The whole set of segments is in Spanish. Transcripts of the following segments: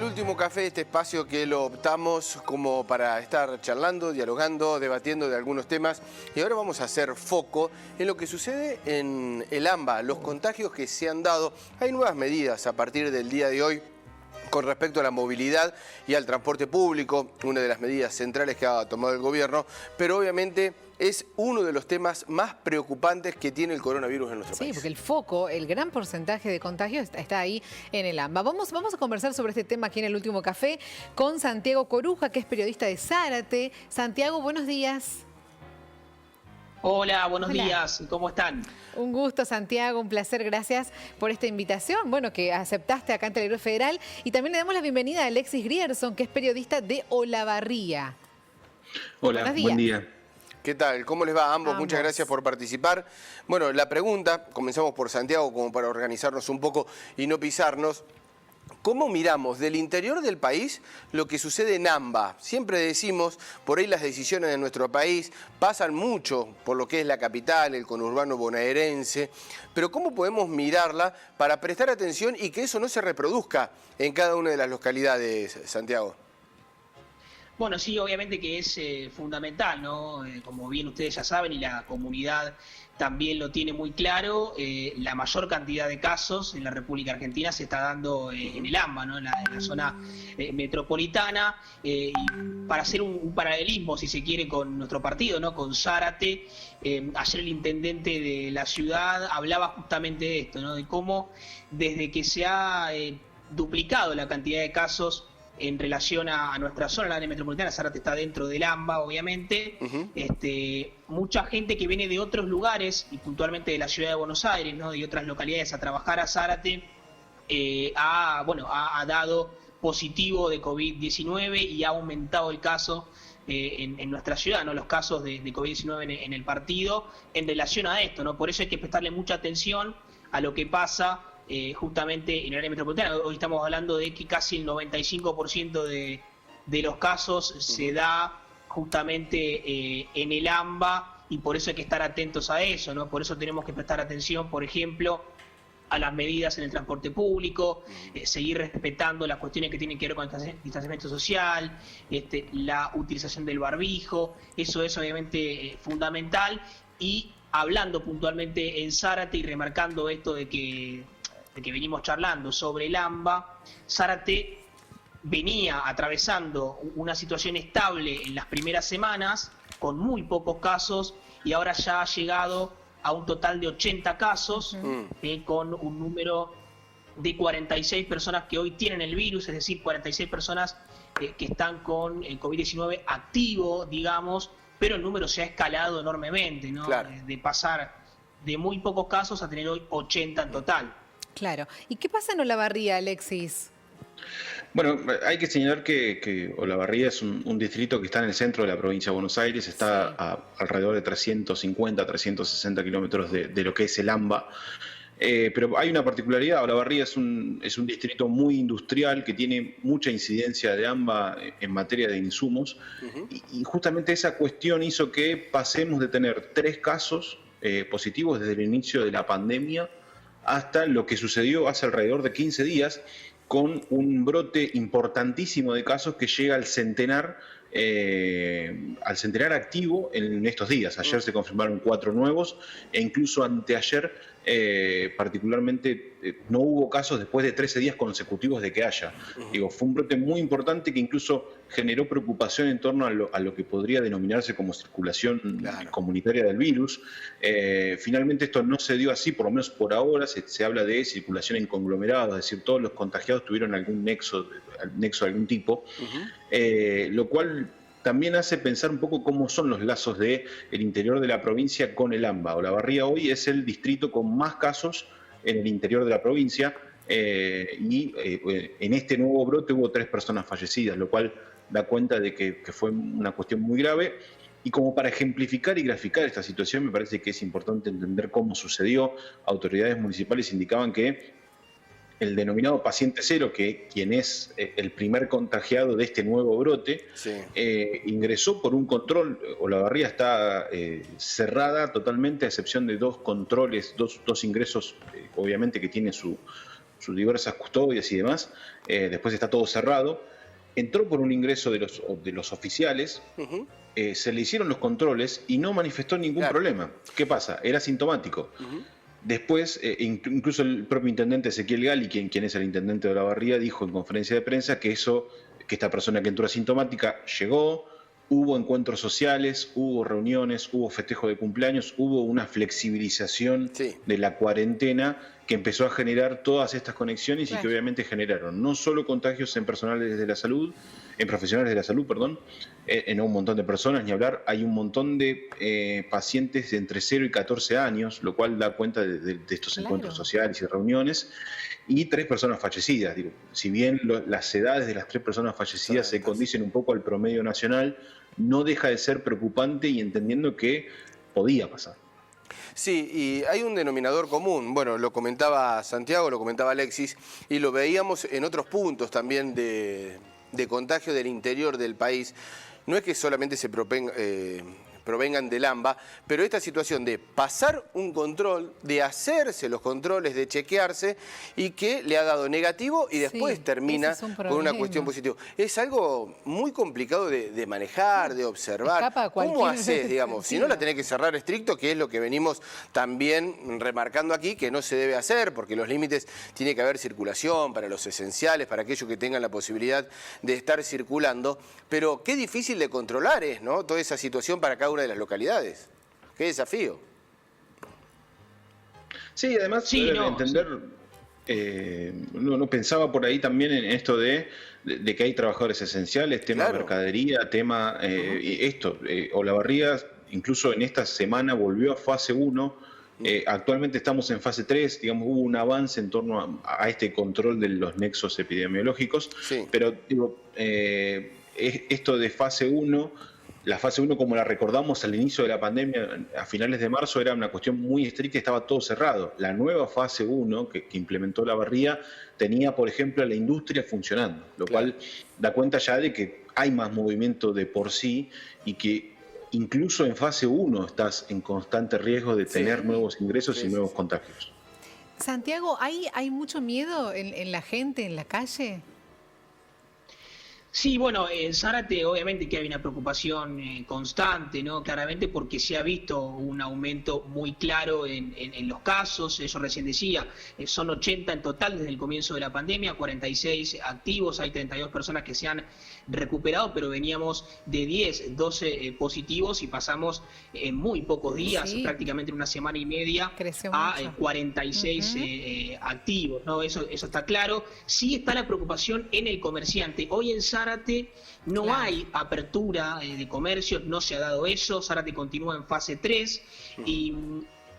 último café, este espacio que lo optamos como para estar charlando, dialogando, debatiendo de algunos temas. Y ahora vamos a hacer foco en lo que sucede en el AMBA, los contagios que se han dado. Hay nuevas medidas a partir del día de hoy con respecto a la movilidad y al transporte público, una de las medidas centrales que ha tomado el gobierno, pero obviamente es uno de los temas más preocupantes que tiene el coronavirus en nuestro país. Sí, porque el foco, el gran porcentaje de contagios está ahí en el AMBA. Vamos a conversar sobre este tema aquí en El Último Café con Santiago Coruja, que es periodista de Zárate. Santiago, buenos días. Hola, buenos días. ¿Cómo están? Un gusto, Santiago, un placer. Gracias por esta invitación, bueno, que aceptaste acá en Telegrafo Federal. Y también le damos la bienvenida a Alexis Grierson, que es periodista de Olavarría. Hola, buen día. ¿Qué tal? ¿Cómo les va a ambos? Muchas gracias por participar. Bueno, la pregunta, comenzamos por Santiago como para organizarnos un poco y no pisarnos. ¿Cómo miramos del interior del país lo que sucede en AMBA? Siempre decimos, por ahí las decisiones de nuestro país pasan mucho por lo que es la capital, el conurbano bonaerense, pero ¿cómo podemos mirarla para prestar atención y que eso no se reproduzca en cada una de las localidades, Santiago? Bueno, sí, obviamente que es fundamental, ¿no? Como bien ustedes ya saben y la comunidad también lo tiene muy claro, la mayor cantidad de casos en la República Argentina se está dando en el AMBA, ¿no? En la zona metropolitana. Y para hacer un paralelismo, si se quiere, con nuestro partido, ¿no? Con Zárate, ayer el intendente de la ciudad hablaba justamente de esto, ¿no? De cómo desde que se ha duplicado la cantidad de casos en relación a nuestra zona, la área metropolitana, Zárate está dentro del AMBA, obviamente, mucha gente que viene de otros lugares, y puntualmente de la ciudad de Buenos Aires, ¿no? De otras localidades a trabajar a Zárate, ha dado positivo de COVID-19 y ha aumentado el caso en nuestra ciudad, ¿no? Los casos de COVID-19 en el partido en relación a esto, ¿no? Por eso hay que prestarle mucha atención a lo que pasa justamente en el área metropolitana. Hoy estamos hablando de que casi el 95% de los casos se da justamente en el AMBA, y por eso hay que estar atentos a eso, ¿no? Por eso tenemos que prestar atención, por ejemplo, a las medidas en el transporte público, seguir respetando las cuestiones que tienen que ver con el distanciamiento social, la utilización del barbijo. Eso es obviamente fundamental. Y hablando puntualmente en Zárate y remarcando esto de que venimos charlando sobre el AMBA, Zárate venía atravesando una situación estable en las primeras semanas, con muy pocos casos, y ahora ya ha llegado a un total de 80 casos, con un número de 46 personas que hoy tienen el virus, es decir, 46 personas que están con el COVID-19 activo, digamos, pero el número se ha escalado enormemente, ¿no? Claro. De pasar de muy pocos casos a tener hoy 80 en total. Claro. ¿Y qué pasa en Olavarría, Alexis? Bueno, hay que señalar que Olavarría es un distrito que está en el centro de la provincia de Buenos Aires, está a alrededor de 350, 360 kilómetros de lo que es el AMBA. Pero hay una particularidad: Olavarría es un distrito muy industrial que tiene mucha incidencia de AMBA en materia de insumos, y justamente esa cuestión hizo que pasemos de tener 3 casos positivos desde el inicio de la pandemia hasta lo que sucedió hace alrededor de 15 días, con un brote importantísimo de casos que llega al centenar activo en estos días. Ayer se confirmaron 4 nuevos, e incluso anteayer particularmente no hubo casos después de 13 días consecutivos de que haya. Digo, fue un brote muy importante que incluso generó preocupación en torno a lo que podría denominarse como circulación comunitaria del virus. Finalmente esto no se dio así, por lo menos por ahora. Se habla de circulación en conglomerados, es decir, todos los contagiados tuvieron algún nexo de algún tipo, lo cual también hace pensar un poco cómo son los lazos del interior de la provincia con el AMBA. Olavarría hoy es el distrito con más casos en el interior de la provincia, y en este nuevo brote hubo 3 personas fallecidas, lo cual da cuenta de que fue una cuestión muy grave. Y como para ejemplificar y graficar esta situación, me parece que es importante entender cómo sucedió. Autoridades municipales indicaban que el denominado paciente cero, quien es el primer contagiado de este nuevo brote, ingresó por un control. Olavarría está cerrada totalmente, a excepción de 2 controles, dos ingresos, obviamente, que tiene su sus diversas custodias y demás. Después está todo cerrado. Entró por un ingreso de los oficiales, se le hicieron los controles y no manifestó ningún problema. ¿Qué pasa? Era sintomático. Después, incluso el propio intendente Ezequiel Gali, quien es el intendente de Olavarría, dijo en conferencia de prensa que esta persona que entró asintomática llegó, hubo encuentros sociales, hubo reuniones, hubo festejo de cumpleaños, hubo una flexibilización de la cuarentena que empezó a generar todas estas conexiones y que obviamente generaron no solo contagios en profesionales de la salud, en un montón de personas, ni hablar, hay un montón de pacientes de entre 0 y 14 años, lo cual da cuenta de estos encuentros sociales y reuniones, y 3 personas fallecidas. Digo, si bien las edades de las 3 personas fallecidas se condicen un poco al promedio nacional, no deja de ser preocupante y entendiendo que podía pasar. Sí, y hay un denominador común, bueno, lo comentaba Santiago, lo comentaba Alexis, y lo veíamos en otros puntos también de contagio del interior del país. No es que solamente se provengan del AMBA, pero esta situación de pasar un control, de hacerse los controles, de chequearse, y que le ha dado negativo y después termina con una cuestión positiva. Es algo muy complicado de manejar, de observar. ¿Cómo haces, digamos? Si no la tenés que cerrar estricto, que es lo que venimos también remarcando aquí, que no se debe hacer, porque los límites tiene que haber circulación para los esenciales, para aquellos que tengan la posibilidad de estar circulando, pero qué difícil de controlar es, ¿no? Toda esa situación para cada una de las localidades. Qué desafío. Sí, además entender, no pensaba por ahí también en esto de que hay trabajadores esenciales, tema mercadería, tema Olavarría, incluso en esta semana volvió a fase 1. Actualmente estamos en fase 3, digamos, hubo un avance en torno a este control de los nexos epidemiológicos, pero digo, esto de fase 1, la fase 1 como la recordamos al inicio de la pandemia, a finales de marzo, era una cuestión muy estricta y estaba todo cerrado. La nueva fase 1 que implementó Olavarría tenía, por ejemplo, a la industria funcionando, lo cual da cuenta ya de que hay más movimiento de por sí y que incluso en fase 1 estás en constante riesgo de tener nuevos ingresos y nuevos contagios. Santiago, ¿hay mucho miedo en la gente, en la calle? Sí, bueno, en Zárate obviamente que hay una preocupación constante, ¿no? Claramente porque se ha visto un aumento muy claro en los casos, eso recién decía, son 80 en total desde el comienzo de la pandemia, 46 activos, hay 32 personas que se han recuperado, pero veníamos de 10, 12 positivos y pasamos en muy pocos días, prácticamente en una semana y media, a 46 activos, ¿no? Eso está claro. Sí está la preocupación en el comerciante. Hoy en Zárate no hay apertura de comercios, no se ha dado eso, Zárate continúa en fase 3 y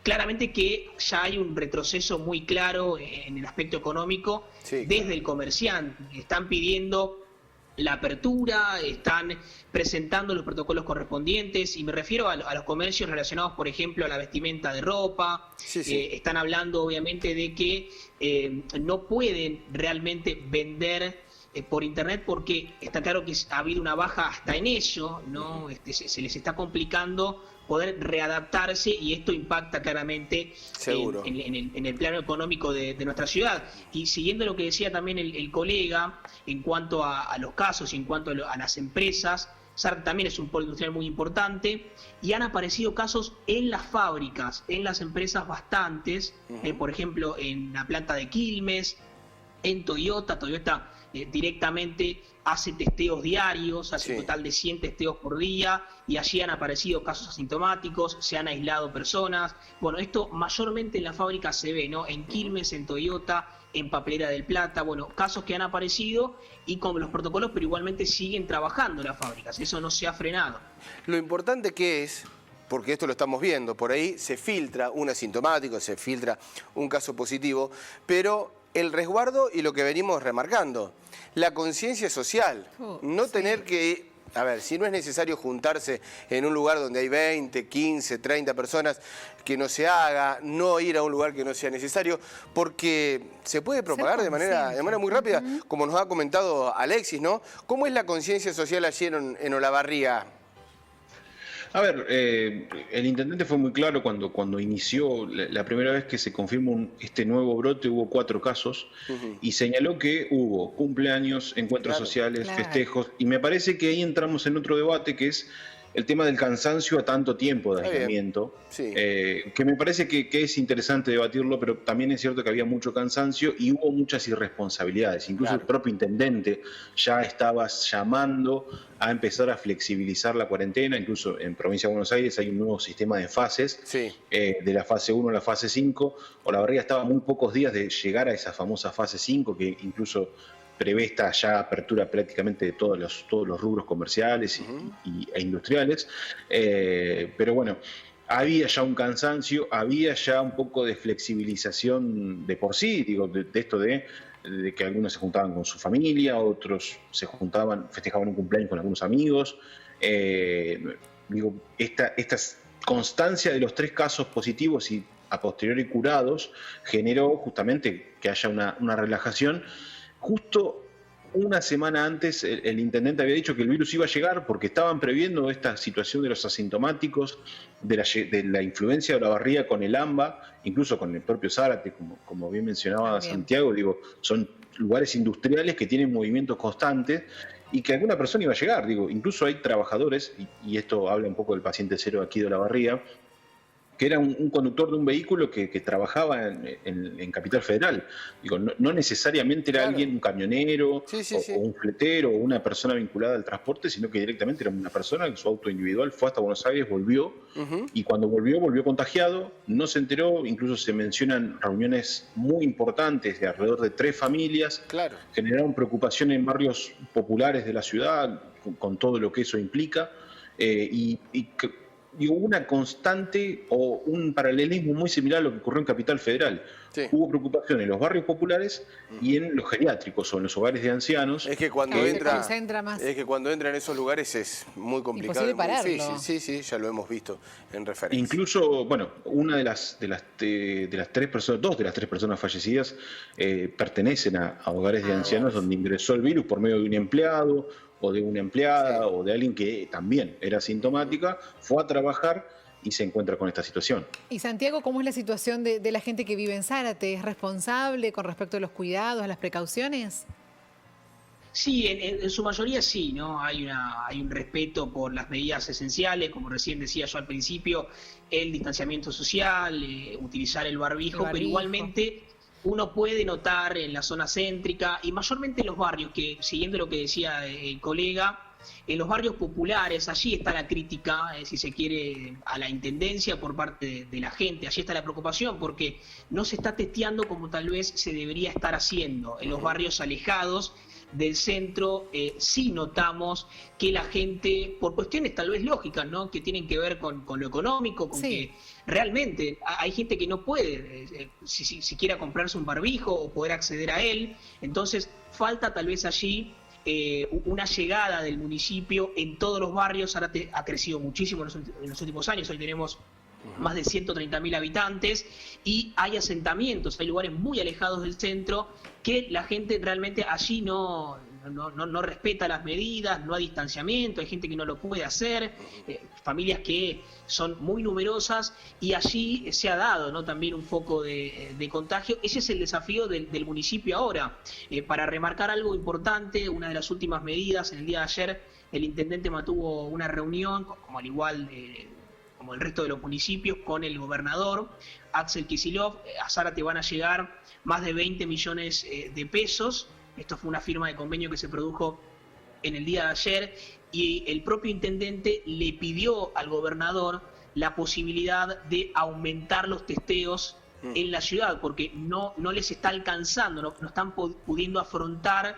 claramente que ya hay un retroceso muy claro en el aspecto económico desde el comerciante. Están pidiendo la apertura, están presentando los protocolos correspondientes y me refiero a los comercios relacionados, por ejemplo, a la vestimenta de ropa. Están hablando obviamente de que no pueden realmente vender por internet porque está claro que ha habido una baja hasta en eso, ¿no? Se les está complicando poder readaptarse y esto impacta claramente en el plano económico de nuestra ciudad. Y siguiendo lo que decía también el colega en cuanto a los casos y en cuanto a las empresas, Zárate también es un polo industrial muy importante y han aparecido casos en las fábricas, en las empresas bastantes, por ejemplo en la planta de Quilmes, en Toyota directamente hace testeos diarios, hace un total de 100 testeos por día y allí han aparecido casos asintomáticos, se han aislado personas. Bueno, esto mayormente en la fábrica se ve, ¿no? En Quilmes, en Toyota, en Papelera del Plata, bueno, casos que han aparecido y con los protocolos, pero igualmente siguen trabajando las fábricas, eso no se ha frenado. Lo importante que es, porque esto lo estamos viendo, por ahí se filtra un asintomático, se filtra un caso positivo, pero el resguardo y lo que venimos remarcando, la conciencia social, no tener que, a ver, si no es necesario juntarse en un lugar donde hay 20, 15, 30 personas, que no se haga, no ir a un lugar que no sea necesario, porque se puede propagar de manera muy rápida, como nos ha comentado Alexis, ¿no? ¿Cómo es la conciencia social allí en Olavarría? A ver, el intendente fue muy claro cuando inició la primera vez que se confirmó este nuevo brote, hubo 4 casos, y señaló que hubo cumpleaños, encuentros sociales, festejos, y me parece que ahí entramos en otro debate que es el tema del cansancio a tanto tiempo de aislamiento, que me parece que es interesante debatirlo, pero también es cierto que había mucho cansancio y hubo muchas irresponsabilidades. Incluso el propio intendente ya estaba llamando a empezar a flexibilizar la cuarentena. Incluso en Provincia de Buenos Aires hay un nuevo sistema de fases, de la fase 1 a la fase 5. Olavarría estaba a muy pocos días de llegar a esa famosa fase 5, que incluso prevé esta ya apertura prácticamente de todos los rubros comerciales e industriales, pero bueno, había ya un cansancio, había ya un poco de flexibilización de por sí, digo, de esto de que algunos se juntaban con su familia, otros se juntaban, festejaban un cumpleaños con algunos amigos, digo, esta constancia de los 3 casos positivos y a posteriori curados generó justamente que haya una relajación. Justo una semana antes el intendente había dicho que el virus iba a llegar porque estaban previendo esta situación de los asintomáticos, de la influencia de Olavarría con el AMBA, incluso con el propio Zárate, como bien mencionaba Santiago, digo, son lugares industriales que tienen movimientos constantes y que alguna persona iba a llegar. Digo, incluso hay trabajadores, y esto habla un poco del paciente cero aquí de Olavarría, que era un conductor de un vehículo que trabajaba en Capital Federal. Digo, no necesariamente era alguien, un camionero, o un fletero, o una persona vinculada al transporte, sino que directamente era una persona que su auto individual fue hasta Buenos Aires, volvió, y cuando volvió contagiado, no se enteró, incluso se mencionan reuniones muy importantes de alrededor de 3 familias, generaron preocupación en barrios populares de la ciudad, con todo lo que eso implica, y una constante o un paralelismo muy similar a lo que ocurrió en Capital Federal. Hubo preocupación en los barrios populares y en los geriátricos o en los hogares de ancianos. Es que cuando entra en esos lugares es muy complicado. Imposible pararlo. Sí, ya lo hemos visto en referencia. Incluso, bueno, una de las 3 personas, 2 de las 3 personas fallecidas pertenecen a hogares de ancianos donde ingresó el virus por medio de un empleado o de una empleada o de alguien que también era asintomática, fue a trabajar y se encuentra con esta situación. Y Santiago, ¿cómo es la situación de la gente que vive en Zárate? ¿Es responsable con respecto a los cuidados, a las precauciones? Sí, en su mayoría sí, ¿no? Hay un respeto por las medidas esenciales, como recién decía yo al principio, el distanciamiento social, utilizar el barbijo, pero igualmente uno puede notar en la zona céntrica y mayormente en los barrios, que siguiendo lo que decía el colega, en los barrios populares, allí está la crítica, si se quiere, a la intendencia por parte de la gente, allí está la preocupación porque no se está testeando como tal vez se debería estar haciendo. En los barrios alejados del centro sí notamos que la gente, por cuestiones tal vez lógicas, ¿no?, que tienen que ver con lo económico, con que realmente hay gente que no puede siquiera comprarse un barbijo o poder acceder a él, entonces falta tal vez allí una llegada del municipio en todos los barrios. Zárate ha crecido muchísimo en los últimos años, hoy tenemos más de 130.000 habitantes y hay asentamientos, hay lugares muy alejados del centro que la gente realmente allí no respeta las medidas, no hay distanciamiento, hay gente que no lo puede hacer, familias que son muy numerosas y allí se ha dado, ¿no?, también un foco de contagio. Ese es el desafío del municipio ahora. Para remarcar algo importante, una de las últimas medidas, en el día de ayer el intendente mantuvo una reunión, como al igual como el resto de los municipios, con el gobernador Axel Kicillof. A Zárate van a llegar más de 20 millones de pesos. Esto fue una firma de convenio que se produjo en el día de ayer y el propio intendente le pidió al gobernador la posibilidad de aumentar los testeos en la ciudad porque no les está alcanzando, no están pudiendo afrontar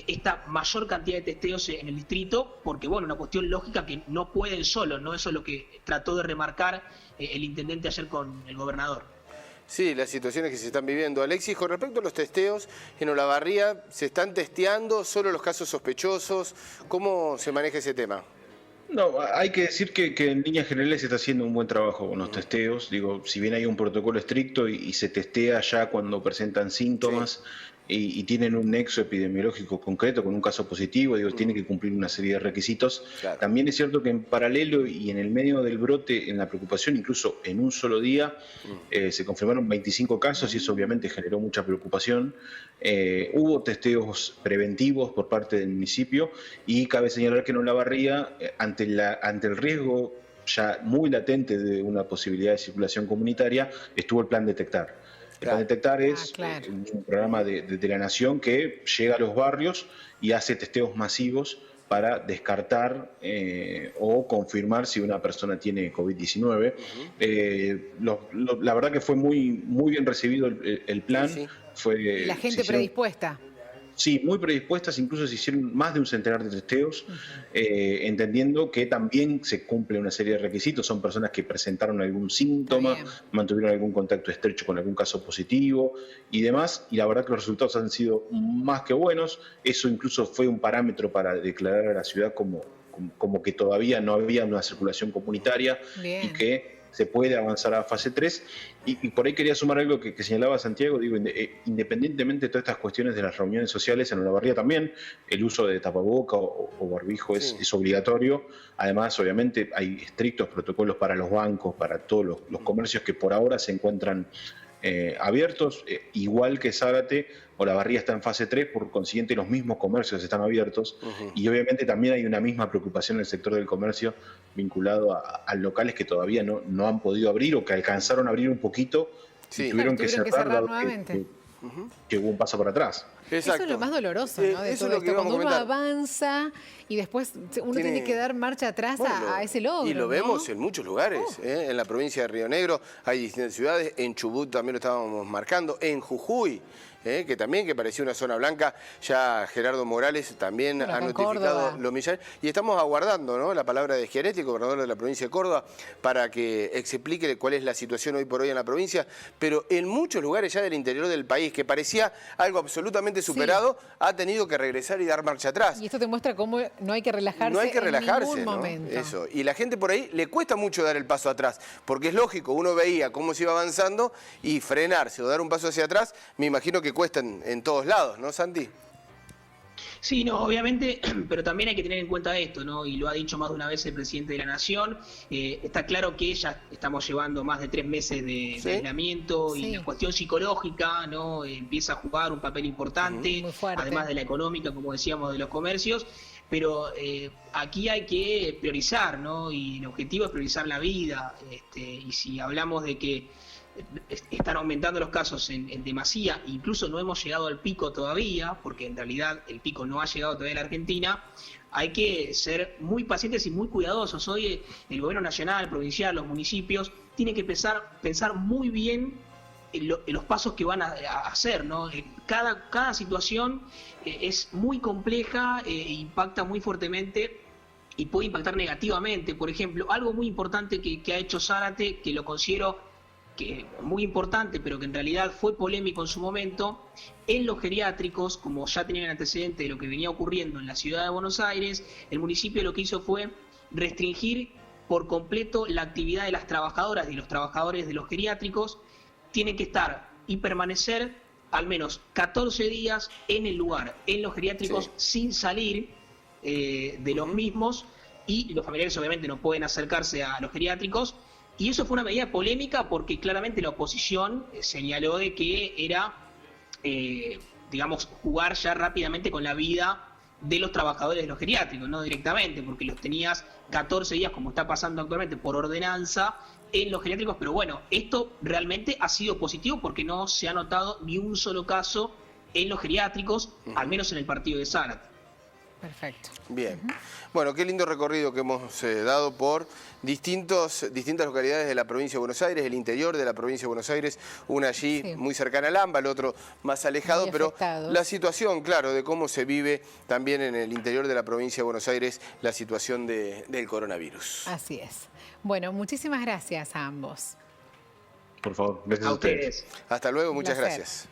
esta mayor cantidad de testeos en el distrito, porque bueno, una cuestión lógica que no pueden solos, ¿no? Eso es lo que trató de remarcar el intendente ayer con el gobernador. Sí, las situaciones que se están viviendo. Alexis, con respecto a los testeos, en Olavarría, ¿se están testeando solo los casos sospechosos? ¿Cómo se maneja ese tema? No, hay que decir que en líneas generales se está haciendo un buen trabajo con los testeos. Digo, si bien hay un protocolo estricto y se testea ya cuando presentan síntomas, y tienen un nexo epidemiológico concreto con un caso positivo, digo, tienen que cumplir una serie de requisitos. Claro. También es cierto que en paralelo y en el medio del brote, en la preocupación, incluso en un solo día, se confirmaron 25 casos y eso obviamente generó mucha preocupación. Hubo testeos preventivos por parte del municipio y cabe señalar que en Olavarría, ante el riesgo ya muy latente de una posibilidad de circulación comunitaria, estuvo el plan Detectar. El plan Detectar es un programa de la Nación que llega a los barrios y hace testeos masivos para descartar o confirmar si una persona tiene COVID-19. La verdad que fue muy bien recibido el plan. Sí. ¿Y la gente predispuesta? Sí, muy predispuestas, incluso se hicieron más de un centenar de testeos, entendiendo que también se cumple una serie de requisitos. Son personas que presentaron algún síntoma, mantuvieron algún contacto estrecho con algún caso positivo y demás, y la verdad que los resultados han sido más que buenos. Eso incluso fue un parámetro para declarar a la ciudad como que todavía no había una circulación comunitaria y que se puede avanzar a fase 3. Y por ahí quería sumar algo que señalaba Santiago, digo, independientemente de todas estas cuestiones de las reuniones sociales, en Olavarría también el uso de tapaboca o barbijo es obligatorio. Además, obviamente, hay estrictos protocolos para los bancos, para todos los comercios que por ahora se encuentran abiertos, igual que Zárate. Olavarría está en fase 3, por consiguiente los mismos comercios están abiertos y obviamente también hay una misma preocupación en el sector del comercio vinculado a locales que todavía no han podido abrir o que alcanzaron a abrir un poquito y tuvieron que cerrar nuevamente. Que hubo un paso para atrás. Exacto. Eso es lo más doloroso, ¿no? De todo esto. Cuando uno avanza y después uno tiene que dar marcha atrás a ese logro. Y lo vemos en muchos lugares. En la provincia de Río Negro hay distintas ciudades. En Chubut también lo estábamos marcando. En Jujuy, que parecía una zona blanca. Ya Gerardo Morales también ha notificado los millares. Y estamos aguardando, ¿no?, la palabra de Schiaretti, gobernador de la provincia de Córdoba, para que explique cuál es la situación hoy por hoy en la provincia. Pero en muchos lugares ya del interior del país, que parecía algo absolutamente superado, ha tenido que regresar y dar marcha atrás. Y esto te muestra cómo no hay que relajarse, en ningún momento. Eso. Y la gente por ahí le cuesta mucho dar el paso atrás, porque es lógico, uno veía cómo se iba avanzando y frenarse o dar un paso hacia atrás, me imagino que cuesta en todos lados, ¿no, Santi? Sí, no, obviamente, pero también hay que tener en cuenta esto, ¿no? Y lo ha dicho más de una vez el presidente de la Nación. Está claro que ya estamos llevando más de 3 meses de aislamiento y la cuestión psicológica, ¿no?, empieza a jugar un papel importante, además de la económica, como decíamos, de los comercios. Pero aquí hay que priorizar, ¿no? Y el objetivo es priorizar la vida. Y si hablamos de que están aumentando los casos en demasía, incluso no hemos llegado al pico todavía, porque en realidad el pico no ha llegado todavía a la Argentina, hay que ser muy pacientes y muy cuidadosos. Hoy el gobierno nacional, provincial, los municipios, tienen que pensar muy bien en los pasos que van a hacer, ¿no? Cada situación es muy compleja e impacta muy fuertemente y puede impactar negativamente. Por ejemplo, algo muy importante que ha hecho Zárate, que lo considero que muy importante, pero que en realidad fue polémico en su momento, en los geriátricos, como ya tenían antecedente de lo que venía ocurriendo en la ciudad de Buenos Aires, el municipio lo que hizo fue restringir por completo la actividad de las trabajadoras y los trabajadores de los geriátricos. Tienen que estar y permanecer al menos 14 días en el lugar, en los geriátricos, sin salir de los mismos, y los familiares obviamente no pueden acercarse a los geriátricos. Y eso fue una medida polémica porque claramente la oposición señaló de que era, jugar ya rápidamente con la vida de los trabajadores de los geriátricos, no directamente, porque los tenías 14 días, como está pasando actualmente, por ordenanza en los geriátricos. Pero bueno, esto realmente ha sido positivo porque no se ha notado ni un solo caso en los geriátricos, al menos en el partido de Zárate. Perfecto. Bien. Bueno, qué lindo recorrido que hemos dado por distintas localidades de la provincia de Buenos Aires, el interior de la provincia de BuenosIres, una allí muy cercana al AMBA, el otro más alejado, pero la situación, claro, de cómo se vive también en el interior de la provincia de Buenos Aires la situación del coronavirus. Así es. Bueno, muchísimas gracias a ambos. Por favor, gracias a ustedes. Hasta luego, muchas gracias.